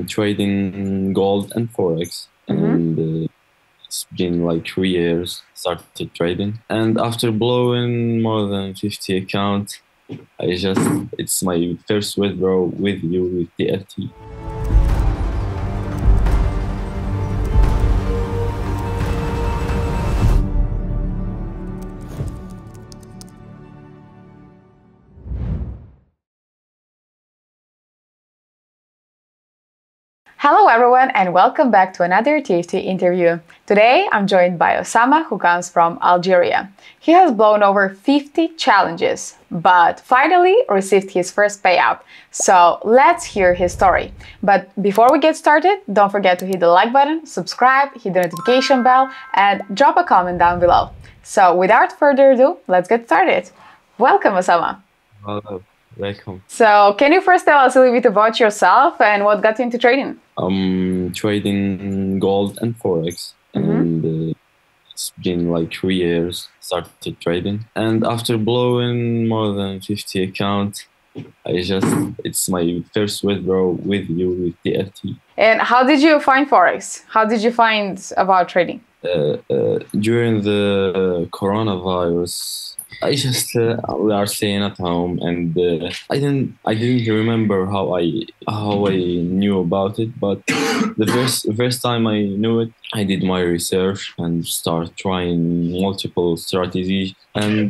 trading gold and forex, and it's been like 3 years started trading. And after blowing more than 50 accounts, it's my first withdrawal with you with TFT. Hello everyone and welcome back to another TFT interview. Today I'm joined by Oussama, who comes from Algeria. He has blown over 50 challenges, but finally received his first payout. So let's hear his story. But before we get started, don't forget to hit the like button, subscribe, hit the notification bell, and drop a comment down below. So without further ado, let's get started. Welcome, Oussama. Hello, welcome. So can you first tell us a little bit about yourself and what got you into trading? Trading gold and forex, and it's been like 3 years started trading. And after blowing more than 50 accounts, it's my first withdrawal with you with TFT. And how did you find forex? How did you find about trading? During the coronavirus, we are staying at home, and I didn't remember how I knew about it. But the first time I knew it, I did my research and start trying multiple strategies, and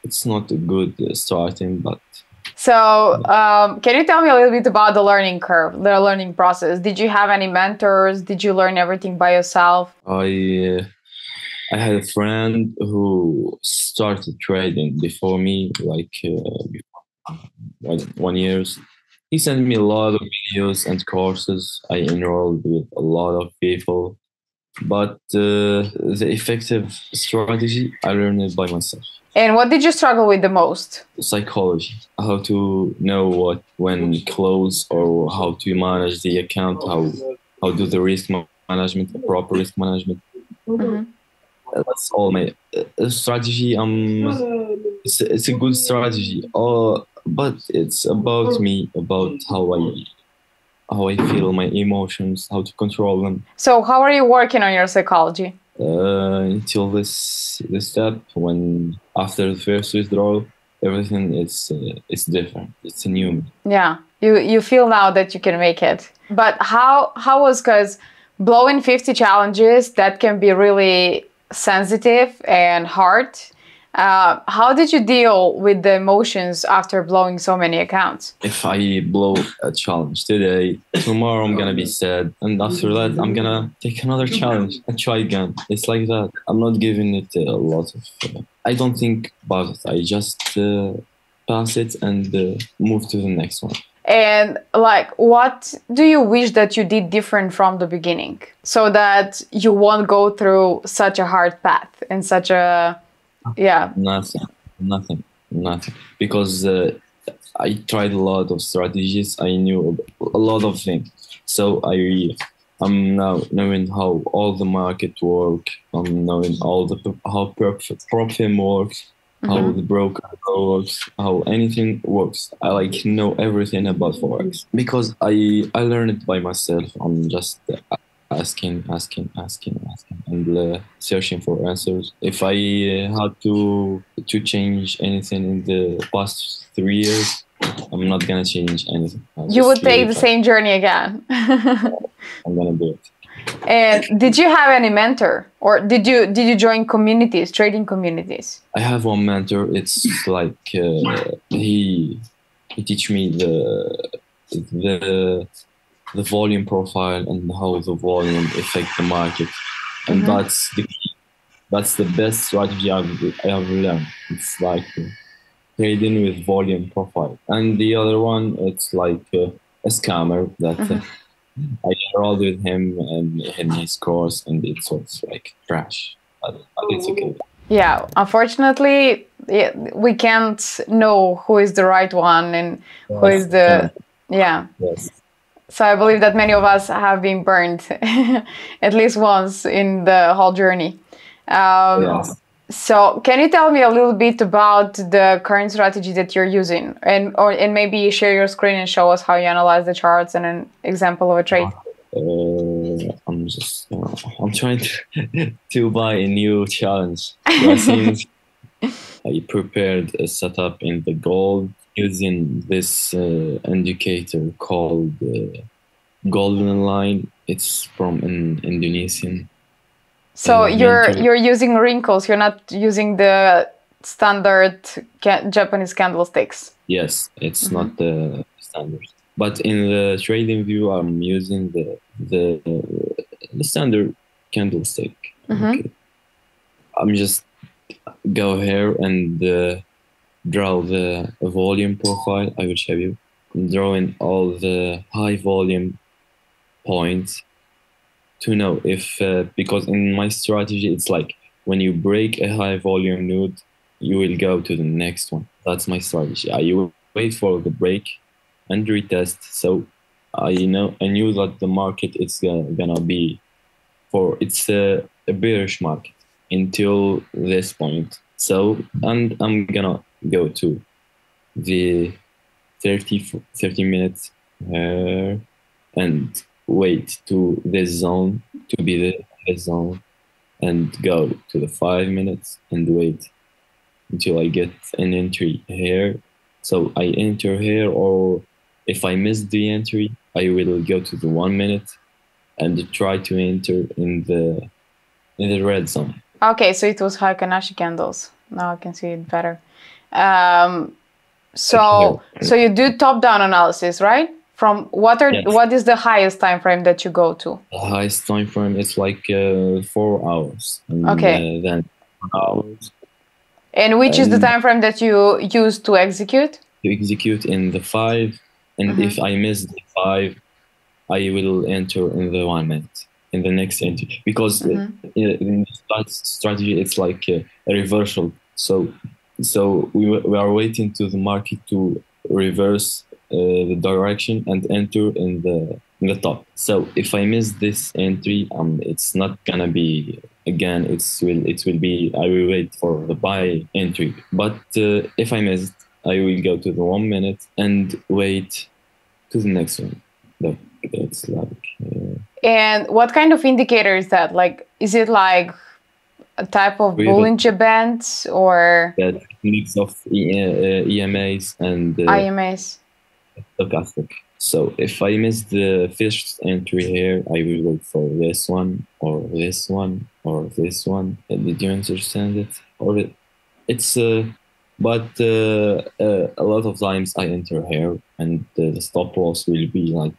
it's not a good starting, but. So, can you tell me a little bit about the learning curve, the learning process? Did you have any mentors? Did you learn everything by yourself? I had a friend who started trading before me, like 1 year. He sent me a lot of videos and courses. I enrolled with a lot of people, but the effective strategy, I learned it by myself. And what did you struggle with the most? Psychology, how to know when close, or how to manage the account, how do the risk management, proper risk management. That's all my strategy. It's a good strategy. But it's about me, about how I feel my emotions, how to control them. So how are you working on your psychology? Until this step, when after the first withdrawal, everything is different. It's a new. Yeah, you feel now that you can make it. But how was, because blowing 50 challenges, that can be really sensitive and hard. How did you deal with the emotions after blowing so many accounts? If I blow a challenge today, tomorrow I'm gonna be sad, and after that I'm gonna take another challenge and try again. It's like that. I'm not giving it a lot of. I don't think about it. I just pass it and move to the next one. And like, what do you wish that you did different from the beginning, so that you won't go through such a hard path and such a, yeah? Nothing. Because I tried a lot of strategies. I knew a lot of things. So I'm now knowing how all the market work. I'm knowing how prop firm works. How the broker works, how anything works. I know everything about forex because I learned it by myself. I'm just asking, and searching for answers. If I had to change anything in the past 3 years, I'm not gonna change anything. You would take the same journey again. I'm gonna do it. And did you have any mentor, or did you join communities, trading communities? I have one mentor. It's like he teach me the volume profile and how the volume affect the market, and that's the key. That's the best strategy I have learned. It's like trading with volume profile, and the other one, it's like a scammer that. I enrolled with him and in his course, and it's like trash, but it's okay. Yeah, unfortunately, we can't know who is the right one and who is the, yeah. Yes. So I believe that many of us have been burned at least once in the whole journey. Yes. So can you tell me a little bit about the current strategy that you're using, and maybe share your screen and show us how you analyze the charts and an example of a trade? I'm trying to buy a new challenge. So since I prepared a setup in the gold using this indicator called golden line. It's from an Indonesian. So you're using wrinkles. You're not using the standard Japanese candlesticks. Yes, it's not the standard. But in the trading view, I'm using the standard candlestick. Okay. I'm just go here and draw the volume profile. I will show you. I'm drawing all the high volume points to know if, because in my strategy, it's like when you break a high volume node, you will go to the next one. That's my strategy. You wait for the break and retest. So I knew that the market is gonna be it's a bearish market until this point. So, and I'm gonna go to the 30 minutes and wait to this zone to be the zone, and go to the 5 minutes and wait until I get an entry here. So I enter here, or if I miss the entry, I will go to the 1 minute and try to enter in the red zone. Okay, so it was Heikin-Ashi candles. Now I can see it better. So you do top-down analysis, right? From what is the highest time frame that you go to? The highest time frame is like 4 hours. And, okay. Then 4 hours. And which is the time frame that you use to execute? To execute in the 5, and if I miss the 5, I will enter in the 1 minute, in the next entry. Because in that strategy, it's like a reversal. So we are waiting to the market to reverse the direction and enter in the top. So if I miss this entry, it's not gonna be again. It will be. I will wait for the buy entry. But if I miss it, I will go to the 1 minute and wait to the next one. It's like. And what kind of indicator is that? Like, is it like a type of Bollinger Bands or? That mix of EMAs and IMAs. Stochastic. So if I miss the first entry here, I will wait for this one or this one or this one. Did you understand it? Or it's but a lot of times I enter here and the stop loss will be like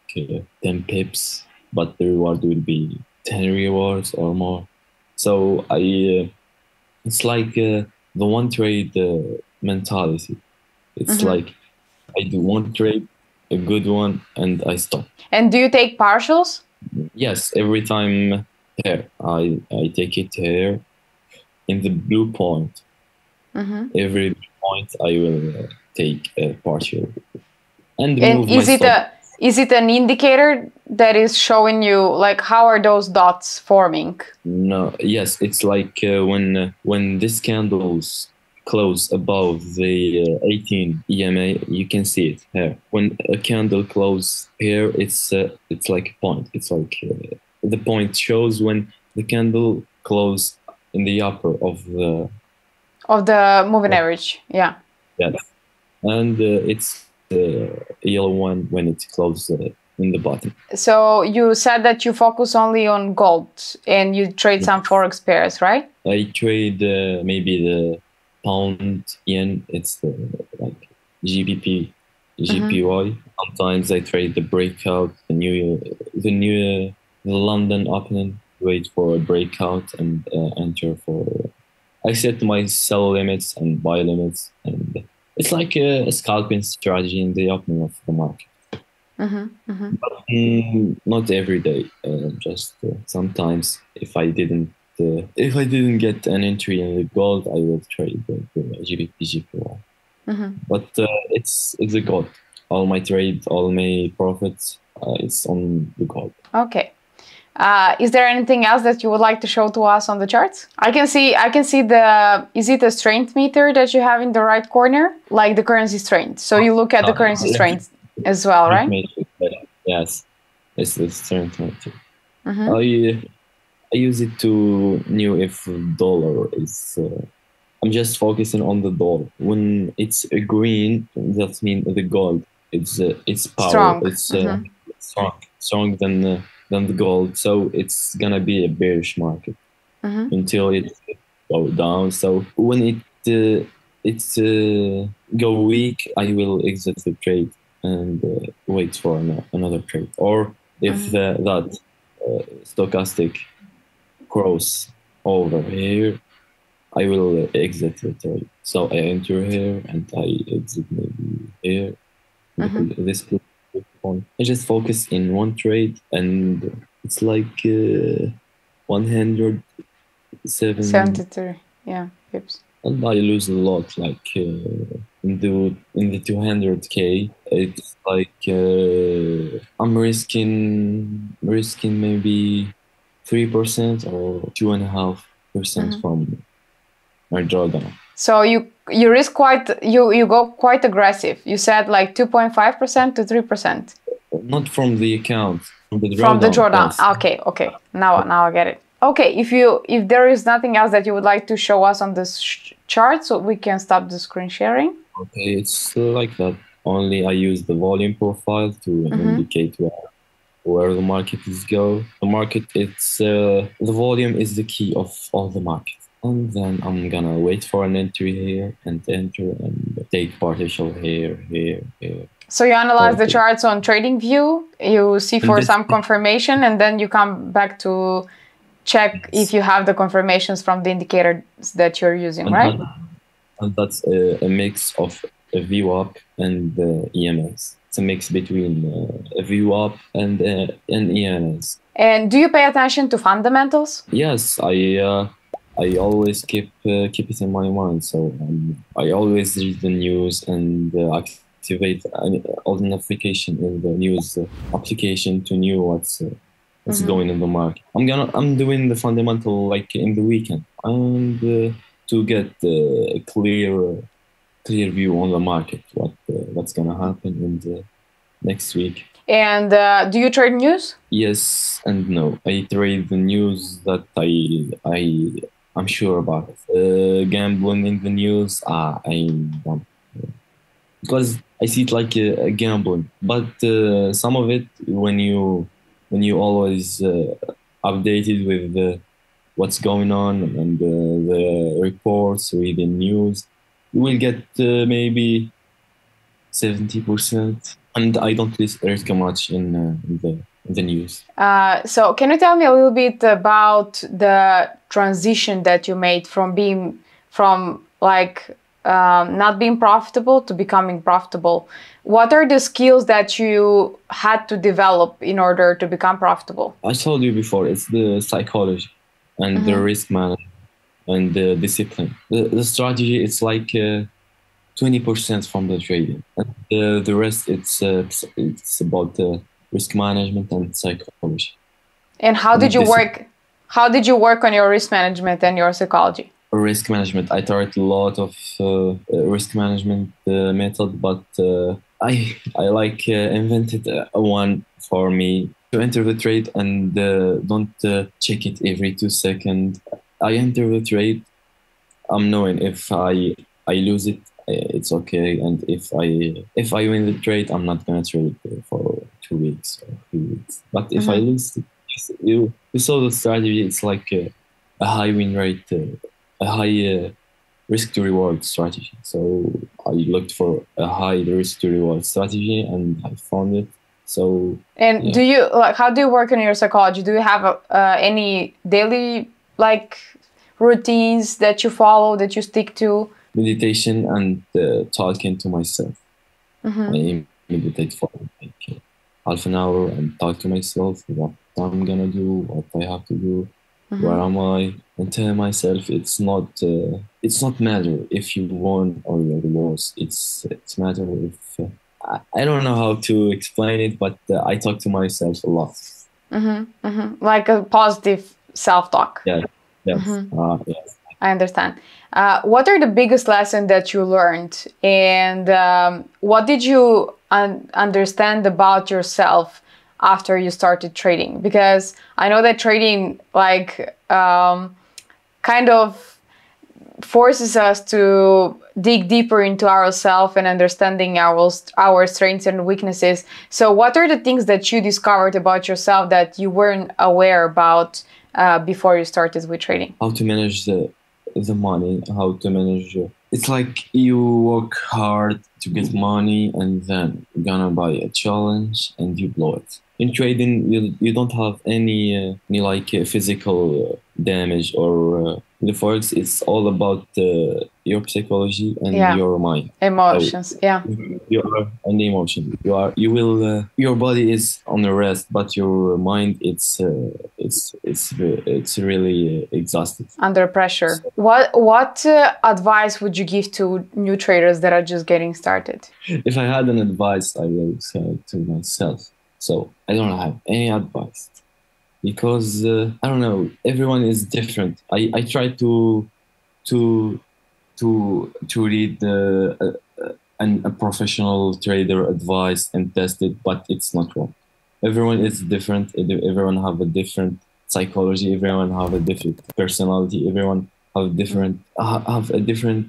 10 pips, but the reward will be 10 rewards or more. So it's like the one trade mentality. It's like I do one trade, a good one, and I stop. And do you take partials? Yes, every time here. I take it here in the blue point. Every point I will take a partial. And is it an indicator that is showing you like how are those dots forming? No, yes, it's like when these candles close above the 18 EMA, you can see it here. When a candle close here, it's like a point. It's like the point shows when the candle close in the upper of the moving average. Yeah. Yes, and it's the yellow one when it closes in the bottom. So you said that you focus only on gold and you trade some forex pairs, right? I trade maybe the pound yen. It's the like GBP, GPY. Sometimes I trade the breakout, the London opening. Wait for a breakout and enter for. I set my sell limits and buy limits, and it's like a scalping strategy in the opening of the market. But not every day. Just sometimes, if I didn't get an entry in the gold, I will trade the GBP, GPY. But it's the gold. All my trade, all my profits, it's on the gold. Okay. Is there anything else that you would like to show to us on the charts? I can see is it a strength meter that you have in the right corner? Like the currency strength. So you look at the currency strength as well, right? Yes, it's the strength meter. Mm-hmm. I use it to know if dollar is. I'm just focusing on the dollar. When it's a green, that means the gold. It's power. Strong. It's strong than the gold. So it's gonna be a bearish market until it go down. So when it's go weak, I will exit the trade and wait for another trade. Or if that stochastic cross over here, I will exit the trade. So I enter here and I exit maybe here. This one. I just focus in one trade and it's like 173 pips. And I lose a lot, like in the 200k. It's like I'm risking maybe 3% or 2.5% from my drawdown. So you risk you go quite aggressive. You said like 2.5% to 3%. Not from the account, from the drawdown. From the drawdown. Yes. Okay. Now I get it. Okay, if there is nothing else that you would like to show us on this chart, so we can stop the screen sharing. Okay, it's like that. Only I use the volume profile to indicate where the market is go. The market, it's the volume is the key of all the market. And then I'm gonna wait for an entry here and enter and take partial here. So you analyze the charts on TradingView, you see for some confirmation, and then you come back to check if you have the confirmations from the indicators that you're using, right? And that's a mix of a VWAP and EMS. It's a mix between a VWAP and EMS. And do you pay attention to fundamentals? Yes, I always keep it in my mind. So I always read the news and activate all the notification in the news application to know what's going in the market. I'm doing the fundamental like in the weekend and to get a clear view on the market, what's gonna happen in the next week. And do you trade news? Yes and no. I trade the news that I'm sure about. Gambling in the news, I don't, because I see it like a gambling. But some of it, when you always updated with what's going on and the reports, reading news, you will get maybe 70%. And I don't risk much in the news. So can you tell me a little bit about the transition that you made from not being profitable to becoming profitable? What are the skills that you had to develop in order to become profitable? I told you before, it's the psychology and the risk management and the discipline. The strategy, it's like 20% from the trading. And the rest, it's about risk management and psychology. And how did you work? How did you work on your risk management and your psychology? Risk management. I tried a lot of risk management method, but I invented one for me to enter the trade and don't check it every 2 seconds. I enter the trade. I'm knowing if I lose it, it's okay, and if I win the trade, I'm not gonna trade for 2 weeks or 3 weeks. But if I lose, you saw the strategy. It's like a high win rate, a high risk to reward strategy. So I looked for a high risk to reward strategy, and I found it. So and do you how do you work on your psychology? Do you have any daily routines that you follow, that you stick to? Meditation and talking to myself. I meditate for like half an hour and talk to myself what I'm gonna do, what I have to do, where am I, and tell myself it's not matter if you won or you lost. It's matter if I don't know how to explain it, but I talk to myself a lot. Like a positive self-talk. Yeah, yes, yes. I understand. What are the biggest lessons that you learned, and what did you understand about yourself after you started trading? Because I know that trading, like, kind of forces us to dig deeper into ourselves and understanding our strengths and weaknesses. So, what are the things that you discovered about yourself that you weren't aware about before you started with trading? How to manage the money, how to manage. It's like you work hard to get money and then you're gonna buy a challenge and you blow it. In trading, you don't have any like physical damage or the forex. It's all about your psychology and Yeah. your mind. Emotions. Yeah. You are on the emotion. You will. Your body is on the rest, but your mind it's really exhausted. Under pressure. What advice would you give to new traders that are just getting started? If I had an advice, I would say to myself. So I don't have any advice because I don't know. Everyone is different. I try to read a professional trader advice and test it, but it's not wrong. Everyone is different. Everyone have a different psychology. Everyone have a different personality. Everyone have a different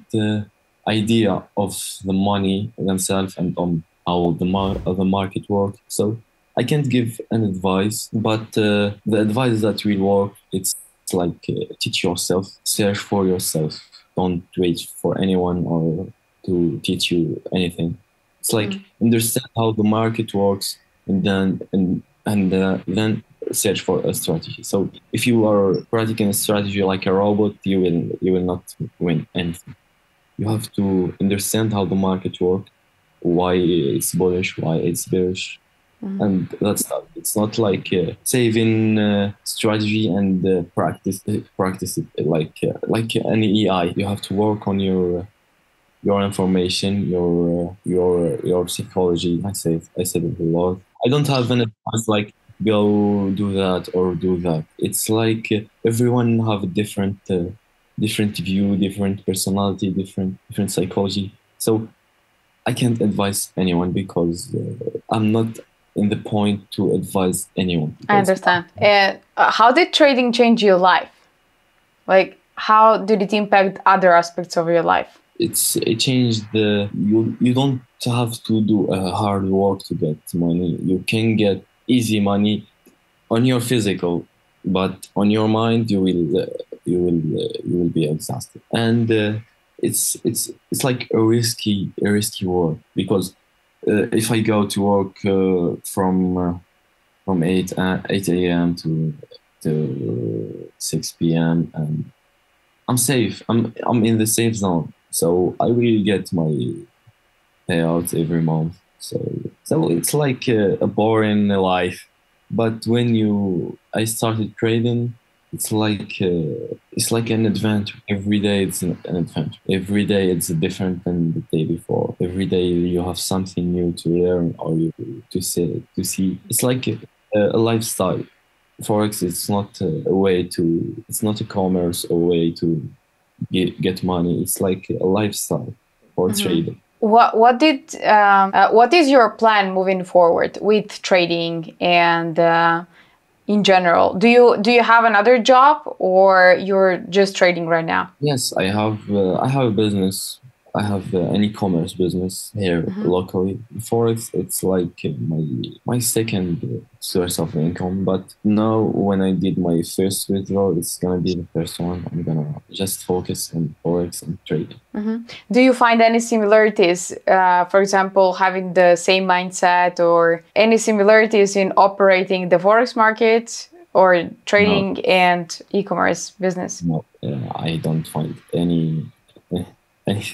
idea of the money themselves and on how the market works. So I can't give an advice, but the advice that will work, it's like teach yourself, search for yourself. Don't wait for anyone or to teach you anything. It's like understand how the market works and then search for a strategy. So if you are practicing a strategy like a robot, you will not win anything. You have to understand how the market works, why it's bullish, why it's bearish. And that's not. It's not like saving strategy and practice it like any AI. You have to work on your information, your psychology. I said it a lot. I don't have an advice like go do that or do that. It's like everyone have a different view, different personality, different psychology. So I can't advise anyone because I'm not in the point to advise anyone. I understand. And how did trading change your life? Like, how did it impact other aspects of your life? It changed you don't have to do hard work to get money. You can get easy money on your physical, but on your mind you will be exhausted. And it's like a risky work because if I go to work from 8 a.m. to 6 p.m. and I'm safe. I'm in the safe zone, so I will get my payout every month. So it's like a boring life. But when I started trading, it's like an adventure. Every day it's an adventure. Every day it's different than the day before. Every day you have something new to learn or to see. It's like a lifestyle. Forex it's not it's not a commerce, a way to get money. It's like a lifestyle for trading. What is your plan moving forward with trading and in general? Do you have another job or you're just trading right now? Yes, I have a business. I have an e-commerce business here locally. Forex, it's like my second source of income. But now, when I did my first withdrawal, it's gonna be the first one. I'm gonna just focus on Forex and trading. Do you find any similarities? For example, having the same mindset, or any similarities in operating the Forex market or trading and e-commerce business? No, I don't find anything. It's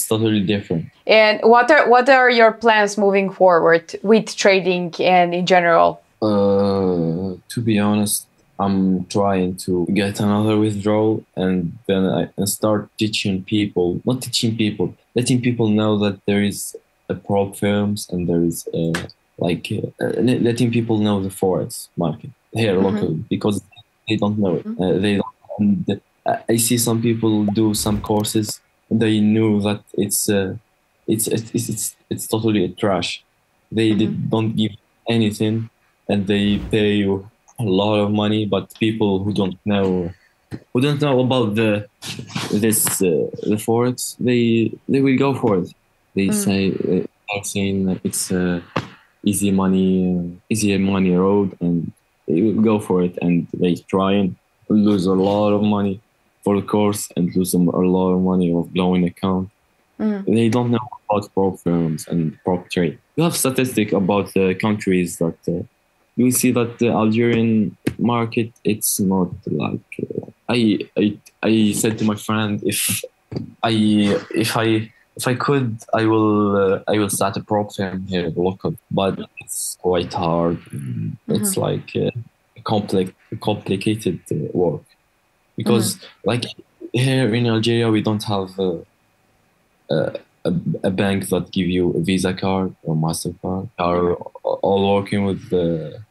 totally different. And what are your plans moving forward with trading and in general? To be honest, I'm trying to get another withdrawal and then I start teaching people, letting people know that there is a prop firms and there is like letting people know the forex market here locally, because they don't know it. They don't. And I see some people do some courses. They knew that it's totally trash. They don't give anything, and they pay you a lot of money. But people who don't know about the forex, they will go for it. They say are saying that it's easy money road, and they will go for it, and they try and lose a lot of money for the course and lose a lot of money of blowing account. They don't know about prop firms and prop trade. You have statistic about the countries that you see that the Algerian market, it's not like I said to my friend, if I could, I will start a prop firm here local, but it's quite hard. It's like complicated work, because like here in Algeria we don't have a bank that give you a Visa card or Mastercard. Are all working with the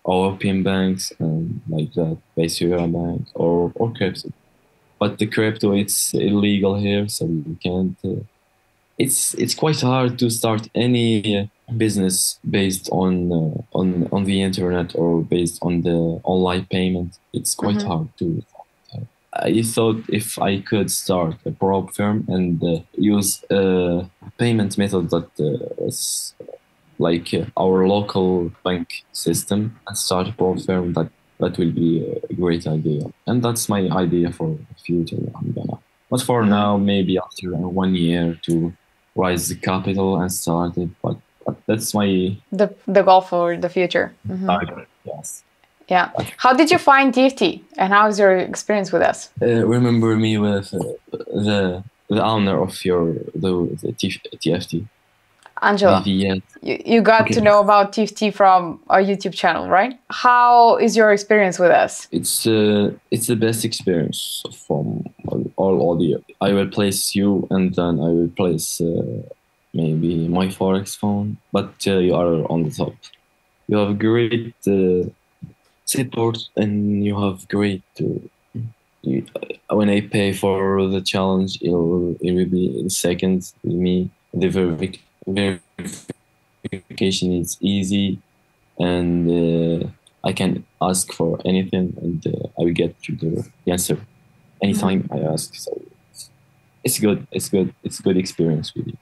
European banks and like that, Basura Bank or crypto. But the crypto, it's illegal here, so you can't. It's quite hard to start any business based on the internet or based on the online payment. It's quite hard to. I thought if I could start a prop firm and use a payment method that is like our local bank system, and start a prop firm, that will be a great idea. And that's my idea for the future. But for now, maybe after 1 year to raise the capital and start it. But that's my the goal for the future. target. Yes. Yeah. How did you find TFT, and how was your experience with us? Remember me with the owner of the TFT. Angela, yes. you got to know about TFT from our YouTube channel, right? How is your experience with us? It's the best experience from all audio. I will place you, and then I will place maybe my Forex phone, but you are on the top. You have great support, and you have great. When I pay for the challenge, it will be in seconds with me. The verification is easy, and I can ask for anything, and I will get to the answer anytime I ask. So it's good. It's good. It's a good experience with you.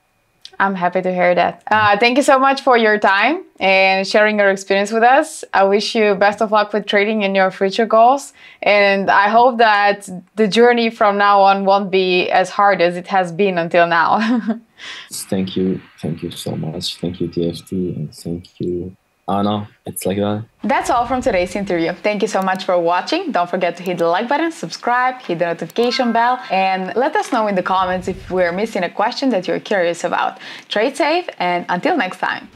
I'm happy to hear that. Thank you so much for your time and sharing your experience with us. I wish you best of luck with trading and your future goals. And I hope that the journey from now on won't be as hard as it has been until now. Thank you. Thank you so much. Thank you, TFT, and thank you, Ana. It's like that. That's all from today's interview. Thank you so much for watching. Don't forget to hit the like button, subscribe, hit the notification bell, and let us know in the comments if we're missing a question that you're curious about. Trade safe, and until next time.